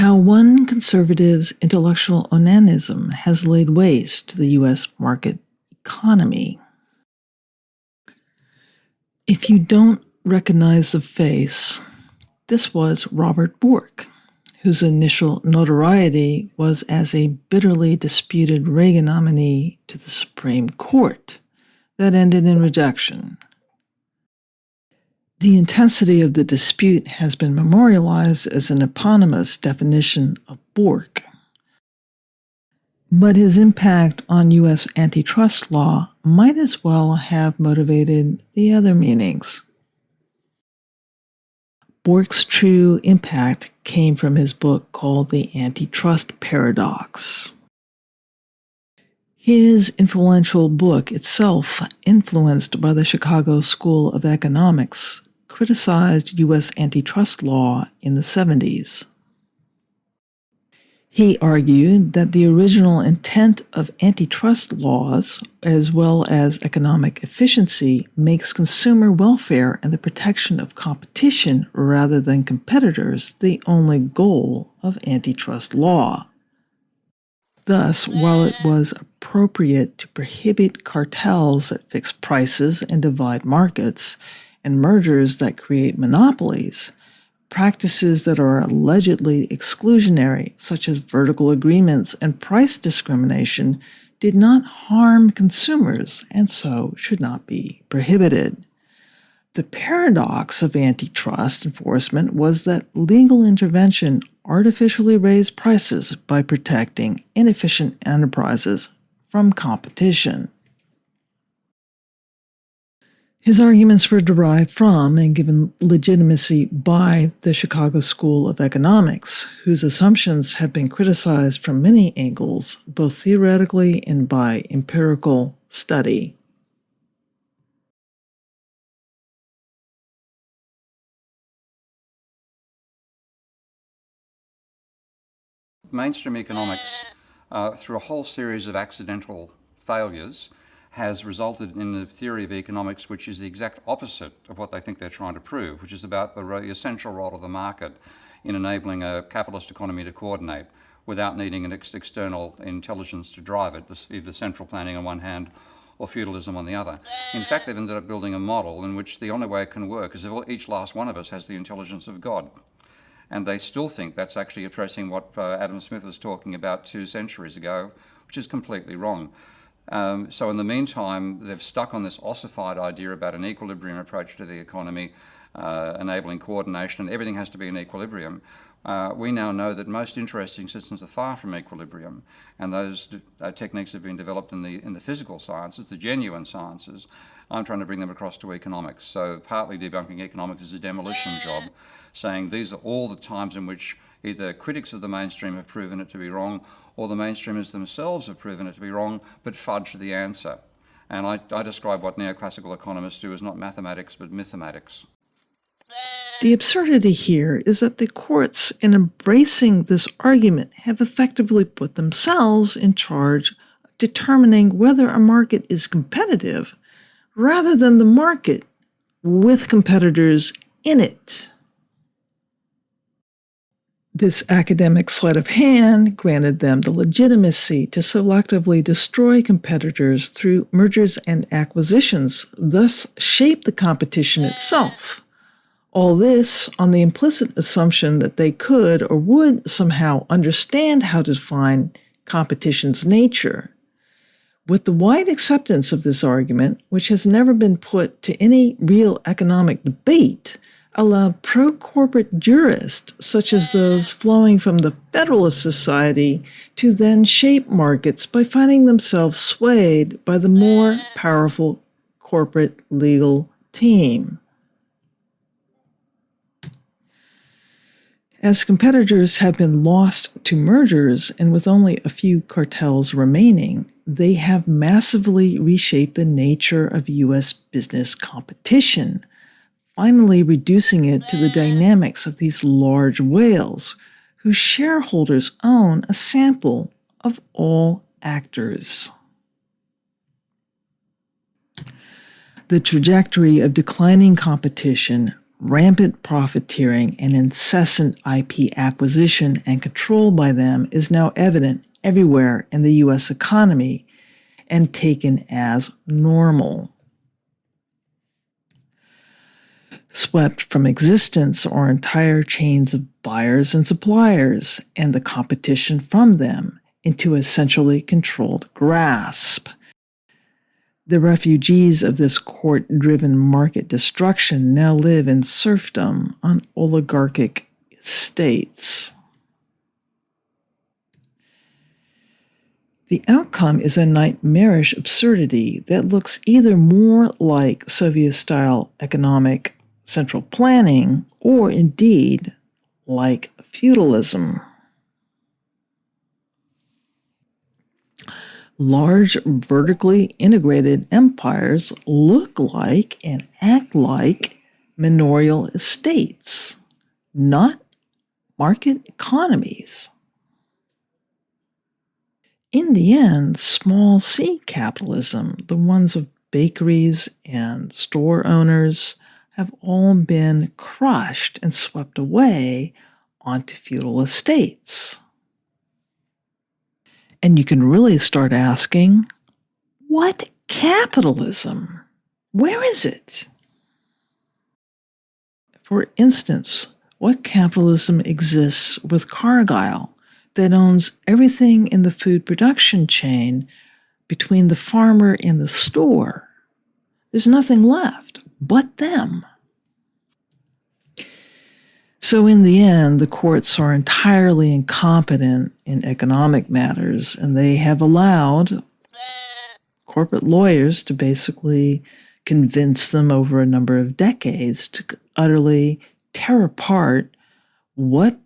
How one conservative's intellectual onanism has laid waste to the U.S. market economy. If you don't recognize the face, this was Robert Bork, whose initial notoriety was as a bitterly disputed Reagan nominee to the Supreme Court that ended in rejection. The intensity of the dispute has been memorialized as an eponymous definition of Bork. But his impact on U.S. antitrust law might as well have motivated the other meanings. Bork's true impact came from his book called The Antitrust Paradox. His influential book itself, influenced by the Chicago School of Economics, criticized U.S. antitrust law in the 70s. He argued that the original intent of antitrust laws, as well as economic efficiency, makes consumer welfare and the protection of competition rather than competitors the only goal of antitrust law. Thus, while it was appropriate to prohibit cartels that fix prices and divide markets, and mergers that create monopolies, practices that are allegedly exclusionary, such as vertical agreements and price discrimination, did not harm consumers and so should not be prohibited. The paradox of antitrust enforcement was that legal intervention artificially raised prices by protecting inefficient enterprises from competition. His arguments were derived from and given legitimacy by the Chicago School of Economics, whose assumptions have been criticized from many angles, both theoretically and by empirical study. Mainstream economics, through a whole series of accidental failures, has resulted in a theory of economics which is the exact opposite of what they think they're trying to prove, which is about the essential role of the market in enabling a capitalist economy to coordinate without needing an external intelligence to drive it, either central planning on one hand or feudalism on the other. In fact, they've ended up building a model in which the only way it can work is if each last one of us has the intelligence of God. And they still think that's actually addressing what Adam Smith was talking about 2 centuries ago, which is completely wrong. So in the meantime, they've stuck on this ossified idea about an equilibrium approach to the economy, enabling coordination, and everything has to be in equilibrium. We now know that most interesting systems are far from equilibrium, and those techniques have been developed in the physical sciences, the genuine sciences. I'm trying to bring them across to economics. So partly debunking economics is a demolition job, saying these are all the times in which either critics of the mainstream have proven it to be wrong, or the mainstreamers themselves have proven it to be wrong, but fudge the answer. And I describe what neoclassical economists do as not mathematics, but mathematics. The absurdity here is that the courts, in embracing this argument, have effectively put themselves in charge of determining whether a market is competitive, rather than the market with competitors in it. This academic sleight of hand granted them the legitimacy to selectively destroy competitors through mergers and acquisitions, thus shape the competition itself. All this on the implicit assumption that they could or would somehow understand how to define competition's nature. With the wide acceptance of this argument, which has never been put to any real economic debate, allowed pro-corporate jurists, such as those flowing from the Federalist Society, to then shape markets by finding themselves swayed by the more powerful corporate legal team. As competitors have been lost to mergers, and with only a few cartels remaining, they have massively reshaped the nature of U.S. business competition, finally reducing it to the dynamics of these large whales, whose shareholders own a sample of all actors. The trajectory of declining competition Rampant profiteering and incessant IP acquisition and control by them is now evident everywhere in the U.S. economy and taken as normal. Swept from existence are entire chains of buyers and suppliers and the competition from them into a centrally controlled grasp. The refugees of this court-driven market destruction now live in serfdom on oligarchic estates. The outcome is a nightmarish absurdity that looks either more like Soviet-style economic central planning or indeed like feudalism. Large vertically integrated empires look like and act like manorial estates, not market economies. In the end, small c capitalism, the ones of bakeries and store owners, have all been crushed and swept away onto feudal estates. And you can really start asking, what capitalism? Where is it? For instance, what capitalism exists with Cargill that owns everything in the food production chain between the farmer and the store? There's nothing left but them. So in the end, the courts are entirely incompetent in economic matters, and they have allowed corporate lawyers to basically convince them over a number of decades to utterly tear apart what